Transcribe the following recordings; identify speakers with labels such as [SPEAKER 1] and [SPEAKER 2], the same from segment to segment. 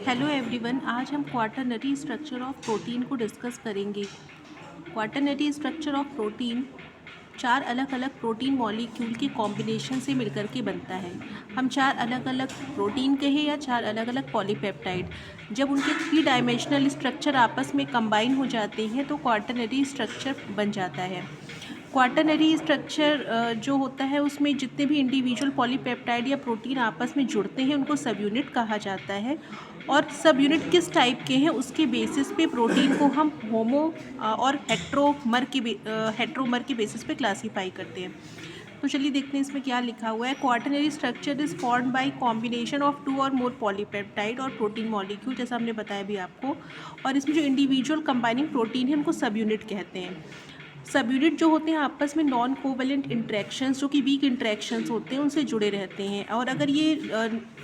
[SPEAKER 1] Hello everyone, आज हम quaternary structure of protein को डिस्कस करेंगे। क्वाटरनरी स्ट्रक्चर ऑफ प्रोटीन चार अलग अलग प्रोटीन मॉलिक्यूल के कॉम्बिनेशन से मिलकर के बनता है। हम चार अलग अलग प्रोटीन कहें या चार अलग अलग पॉलीपेप्टाइड, जब उनके थ्री डायमेंशनल स्ट्रक्चर आपस में कंबाइन हो जाते हैं तो क्वाटरनरी स्ट्रक्चर बन जाता है। क्वाटरनरी स्ट्रक्चर जो होता है उसमें जितने भी इंडिविजुअल पॉलीपेप्टाइड या प्रोटीन आपस में जुड़ते हैं उनको सब यूनिट कहा जाता है। और सब यूनिट किस टाइप के हैं उसके बेसिस पे प्रोटीन को हम होमो और हेट्रोमर के बेसिस पे क्लासीफाई करते हैं। तो चलिए देखते हैं इसमें क्या लिखा हुआ है। Quaternary structure is formed by combination of two or more polypeptide और प्रोटीन मॉलिक्यूल, जैसा हमने बताया भी आपको। और इसमें जो इंडिविजुअल कंबाइनिंग प्रोटीन है उनको सब यूनिट कहते हैं। सब यूनिट जो होते हैं आपस में नॉन कोवेलेंट इंट्रैक्शंस, जो कि वीक इंट्रैक्शंस होते हैं, उनसे जुड़े रहते हैं। और अगर ये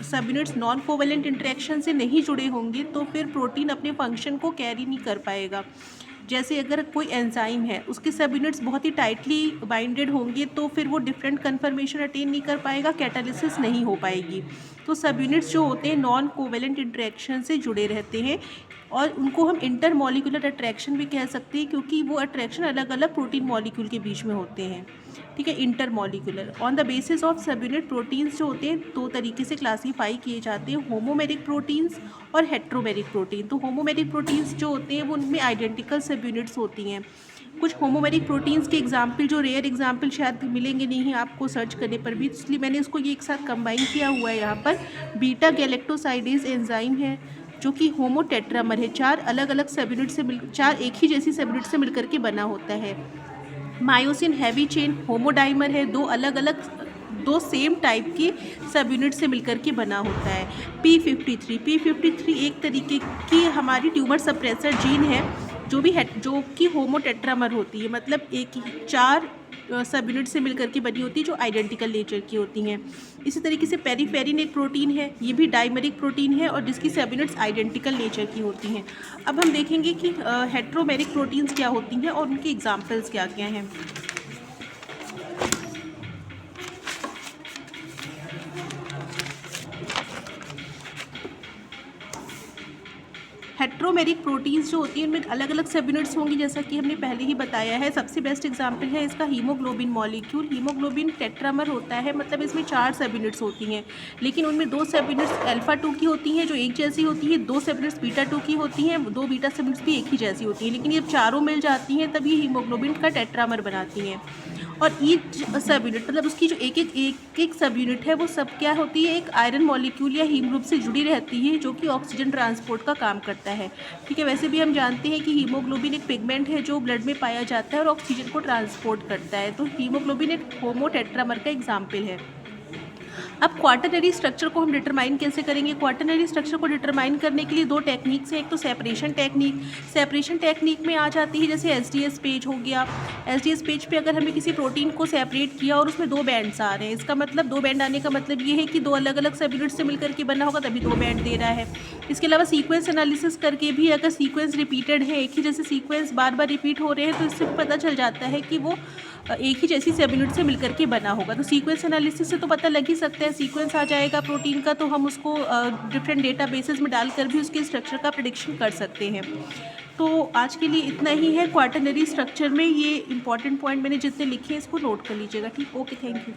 [SPEAKER 1] सब यूनिट्स नॉन कोवेलेंट इंट्रैक्शन से नहीं जुड़े होंगे तो फिर प्रोटीन अपने फंक्शन को कैरी नहीं कर पाएगा। जैसे अगर कोई एंजाइम है उसके सब यूनिट्स बहुत ही टाइटली बाइंडेड होंगे तो फिर वो डिफरेंट कन्फर्मेशन अटेन नहीं कर पाएगा, कैटालिसिस नहीं हो पाएगी। तो सब यूनिट्स जो होते हैं नॉन कोवेलेंट इंट्रैक्शन से जुड़े रहते हैं और उनको हम इंटरमॉलिक्यूलर अट्रैक्शन भी कह सकते हैं, क्योंकि वो अट्रैक्शन अलग अलग प्रोटीन मॉलिक्यूल के बीच में होते हैं। ठीक है, intermolecular. On the basis of सब यूनिट प्रोटीन्स जो होते हैं दो तरीके से क्लासीफाई किए जाते हैं, होमोमेरिक प्रोटीन्स और हेट्रोमेरिक प्रोटीन। तो होमोमेरिक प्रोटीन्स जो होते हैं वो उनमें आइडेंटिकल सब यूनिट्स होती हैं। कुछ होमोमेरिक प्रोटीन्स के एग्जाम्पल, जो रेयर एग्जाम्पल शायद मिलेंगे नहीं आपको सर्च करने पर भी, इसलिए मैंने इसको ये एक साथ कंबाइन किया हुआ है। यहाँ पर बीटा गैलेक्टोसाइडेज एंजाइम है जो कि होमोटेट्रामर है, चार अलग अलग सब यूनिट से चार एक ही जैसी सब यूनिट से मिलकर के बना होता है। मायोसिन हैवी चेन होमोडाइमर है, दो सेम टाइप के सब यूनिट से मिलकर के बना होता है। P53 एक तरीके की हमारी ट्यूमर सप्रेसर जीन है जो कि होमोटेट्रामर होती है, मतलब एक ही चार सब यूनिट से मिलकर के बनी होती है जो आइडेंटिकल नेचर की होती हैं। इसी तरीके से पेरिफेरिन एक प्रोटीन है, ये भी डाइमेरिक प्रोटीन है और जिसकी सब यूनिट्स आइडेंटिकल नेचर की होती हैं। अब हम देखेंगे कि हेट्रोमेरिक प्रोटीन्स क्या होती हैं और उनके एग्जाम्पल्स क्या क्या हैं। हेट्रोमेरिक प्रोटीन्स जो होती हैं उनमें अलग अलग सब यूनिट्स होंगी, जैसा कि हमने पहले ही बताया है। सबसे बेस्ट एग्जांपल है इसका हीमोग्लोबिन मॉलिक्यूल। हीमोग्लोबिन टेट्रामर होता है, मतलब इसमें चार सब यूनिट्स होती हैं, लेकिन उनमें दो सब यूनिट्स अल्फा 2 की होती हैं जो एक जैसी होती है, दो सब यूनिट्स बीटा 2 की होती हैं, दो बीटा सब यूनिट्स भी एक ही जैसी होती हैं, लेकिन ये चारों मिल जाती हैं तब ये हीमोग्लोबिन का टेट्रामर बनाती हैं। और ईच सब यूनिट, मतलब उसकी जो एक सब यूनिट है वो सब क्या होती है, एक आयरन मॉलिक्यूल या हीम ग्रुप से जुड़ी रहती है जो कि ऑक्सीजन ट्रांसपोर्ट का काम करता है। ठीक है, वैसे भी हम जानते हैं कि हीमोग्लोबिन एक पिगमेंट है जो ब्लड में पाया जाता है और ऑक्सीजन को ट्रांसपोर्ट करता है। तो हीमोग्लोबिन एक होमोटेट्रामर का एग्जाम्पल है। अब क्वाटरनरी स्ट्रक्चर को हम डिटरमाइन कैसे करेंगे। क्वाटरनरी स्ट्रक्चर को डिटरमाइन करने के लिए दो टेक्निक्स हैं। एक तो सेपरेशन टेक्निक में आ जाती है, जैसे एसडीएस पेज हो गया। एसडीएस पेज पे अगर हमें किसी प्रोटीन को सेपरेट किया और उसमें दो बैंड्स आ रहे हैं, इसका मतलब दो बैंड आने का मतलब ये है कि दो अलग अलग सब यूनिट से मिलकर के बना होगा तभी दो बैंड दे रहा है। इसके अलावा सीक्वेंस एनालिसिस करके भी अगर सीक्वेंस रिपीटेड है, एक ही जैसे सीक्वेंस बार बार रिपीट हो रहे हैं, तो इससे पता चल जाता है कि वो एक ही जैसी सब यूनिट से मिलकर के बना होगा। तो सीक्वेंस एनालिसिस से तो पता लग ही सकता है, सीक्वेंस आ जाएगा प्रोटीन का तो हम उसको डिफरेंट डेटा बेसिस में डालकर भी उसके स्ट्रक्चर का प्रेडिक्शन कर सकते हैं। तो आज के लिए इतना ही है। क्वाटरनरी स्ट्रक्चर में ये इंपॉर्टेंट पॉइंट मैंने जितने लिखे हैं इसको नोट कर लीजिएगा। ठीक, ओके, थैंक यू।